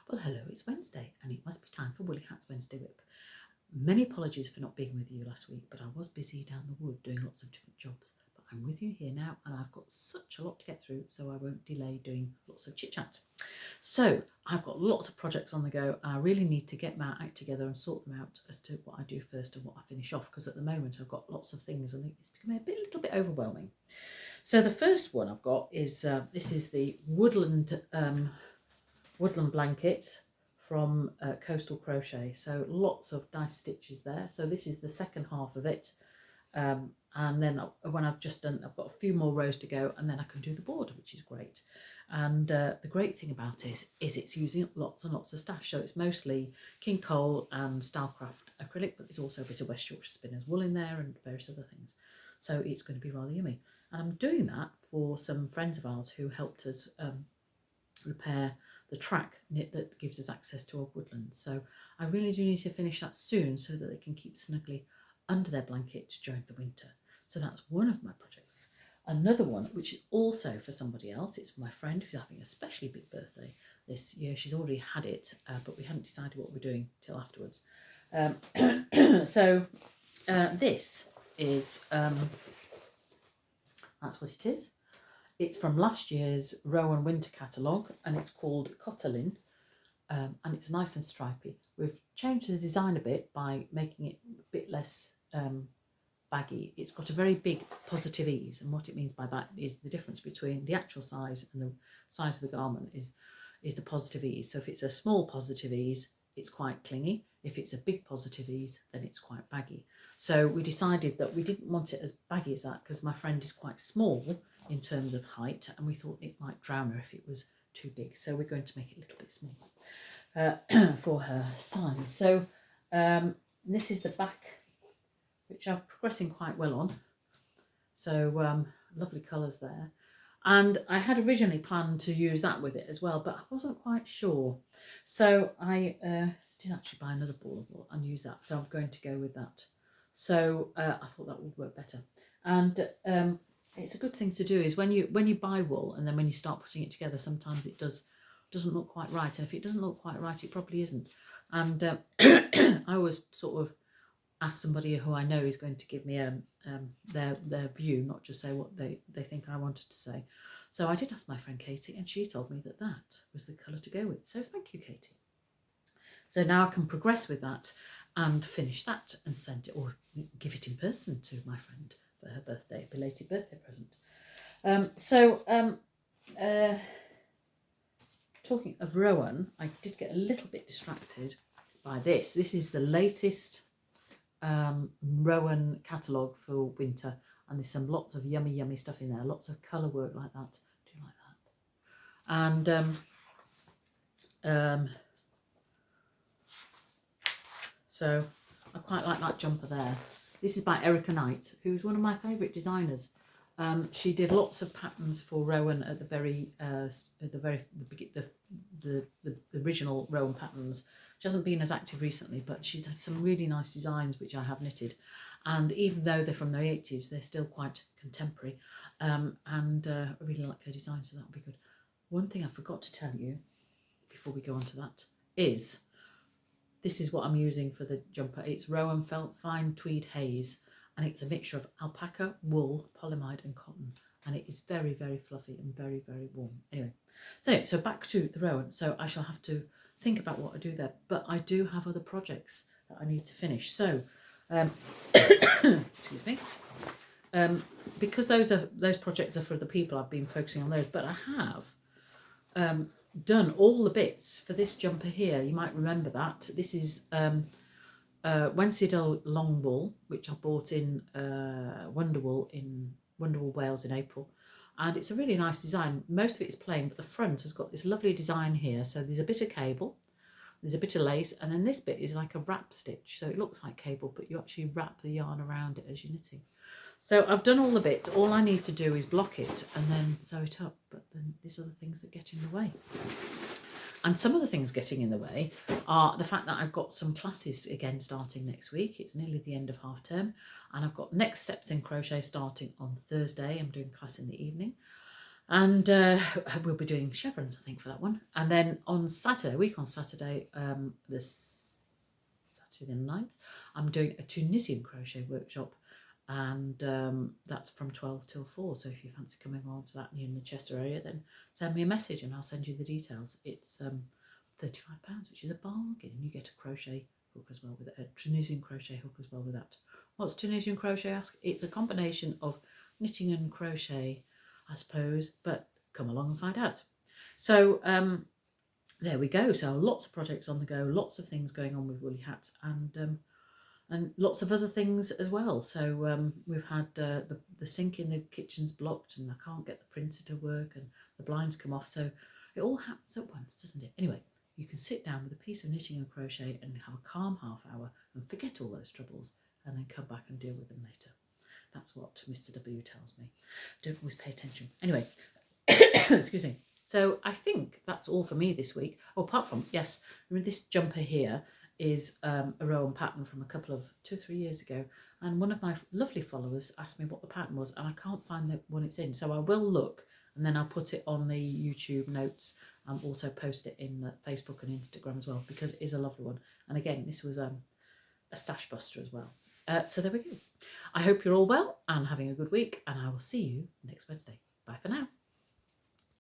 Well, hello, it's Wednesday and it must be time for Woolly Hats Wednesday WIP. Many apologies for not being with you last week, but I was busy down the wood doing lots of different jobs. But I'm with you here now and I've got such a lot to get through, so I won't delay doing lots of chit chat. So I've got lots of projects on the go. I really need to get my act together and sort them out as to what I do first and what I finish off, because at the moment I've got lots of things and it's becoming a little bit overwhelming. So the first one I've got is this is the Woodland blanket from Coastal Crochet. So lots of nice stitches there. So this is the second half of it. And then when I've just done, I've got a few more rows to go and then I can do the border, which is great. And the great thing about it is it's using up lots and lots of stash. So it's mostly King Cole and Stylecraft acrylic, but there's also a bit of West Yorkshire Spinners wool in there and various other things. So it's going to be rather yummy. And I'm doing that for some friends of ours who helped us repair the track knit that gives us access to our woodland. So I really do need to finish that soon so that they can keep snugly under their blanket during the winter. So that's one of my projects. Another one, which is also for somebody else, it's for my friend who's having a especially big birthday this year. She's already had it, but we hadn't decided what we're doing till afterwards. This is, that's what it is. It's from last year's Rowan winter catalogue and it's called Cotterlin, and it's nice and stripy. We've changed the design a bit by making it a bit less baggy. It's got a very big positive ease, and what it means by that is the difference between the actual size and the size of the garment is the positive ease. So if it's a small positive ease, it's quite clingy. If it's a big positive ease, then it's quite baggy. So we decided that we didn't want it as baggy as that because my friend is quite small in terms of height, and we thought it might drown her if it was too big. So we're going to make it a little bit small for her size. So this is the back, which I'm progressing quite well on. So lovely colours there. And I had originally planned to use that with it as well, but I wasn't quite sure. So I did actually buy another ball of wool and use that. So I'm going to go with that. So I thought that would work better. And it's a good thing to do is when you buy wool and then when you start putting it together, sometimes it doesn't look quite right. And if it doesn't look quite right, it probably isn't. And I always sort of ask somebody who I know is going to give me their view, not just say what they think I wanted to say. So I did ask my friend Katie, and she told me that was the colour to go with. So thank you, Katie. So now I can progress with that and finish that and send it or give it in person to my friend for her birthday, belated birthday present. Talking of Rowan, I did get a little bit distracted by this. This is the latest Rowan catalogue for winter, and there's lots of yummy stuff in there, lots of colour work like that. I do like that. And so I quite like that jumper there. This is by Erica Knight, who's one of my favourite designers. She did lots of patterns for Rowan at the original Rowan patterns. She hasn't been as active recently, but she's had some really nice designs which I have knitted. And even though they're from the 80s, they're still quite contemporary. I really like her design, so that'll be good. One thing I forgot to tell you before we go on to that is this is what I'm using for the jumper. It's Rowan Felt Fine Tweed Haze, and it's a mixture of alpaca, wool, polyamide and cotton. And it is very, very fluffy and very, very warm. Anyway, so back to the Rowan. So I shall have to think about what I do there, but I do have other projects that I need to finish. So, excuse me, because those projects are for the people, I've been focusing on those. But I have done all the bits for this jumper here. You might remember that this is Wensleydale long wool, which I bought in Wonderwool Wales in April. And it's a really nice design. Most of it is plain, but the front has got this lovely design here. So there's a bit of cable, there's a bit of lace, and then this bit is like a wrap stitch. So it looks like cable, but you actually wrap the yarn around it as you're knitting. So I've done all the bits. All I need to do is block it and then sew it up. But then these are the things that get in the way. And some of the things getting in the way are the fact that I've got some classes again starting next week. It's nearly the end of half term. And I've got Next Steps in Crochet starting on Thursday. I'm doing class in the evening. And we'll be doing chevrons, I think, for that one. And then on Saturday, this Saturday the 9th, I'm doing a Tunisian crochet workshop. And that's from 12 till 4. So if you fancy coming along to that and you're in the Chester area, then send me a message and I'll send you the details. It's £35, which is a bargain. And you get a crochet hook as well with it, a Tunisian crochet hook as well with that. What's Tunisian crochet? Ask. It's a combination of knitting and crochet, I suppose, but come along and find out. So there we go. So lots of projects on the go, lots of things going on with Woolly Hat, and lots of other things as well. So we've had the sink in the kitchen's blocked and I can't get the printer to work and the blinds come off. So it all happens at once, doesn't it? Anyway, you can sit down with a piece of knitting and crochet and have a calm half hour and forget all those troubles and then come back and deal with them later. That's what Mr. W tells me. Don't always pay attention. Anyway, excuse me. So I think that's all for me this week. Oh, apart from, yes, I mean, this jumper here is a Rowan pattern from 2 or 3 years ago. And one of my lovely followers asked me what the pattern was, and I can't find the one it's in. So I will look, and then I'll put it on the YouTube notes and also post it in Facebook and Instagram as well, because it is a lovely one. And again, this was a stash buster as well. So there we go. I hope you're all well and having a good week, and I will see you next Wednesday. Bye for now.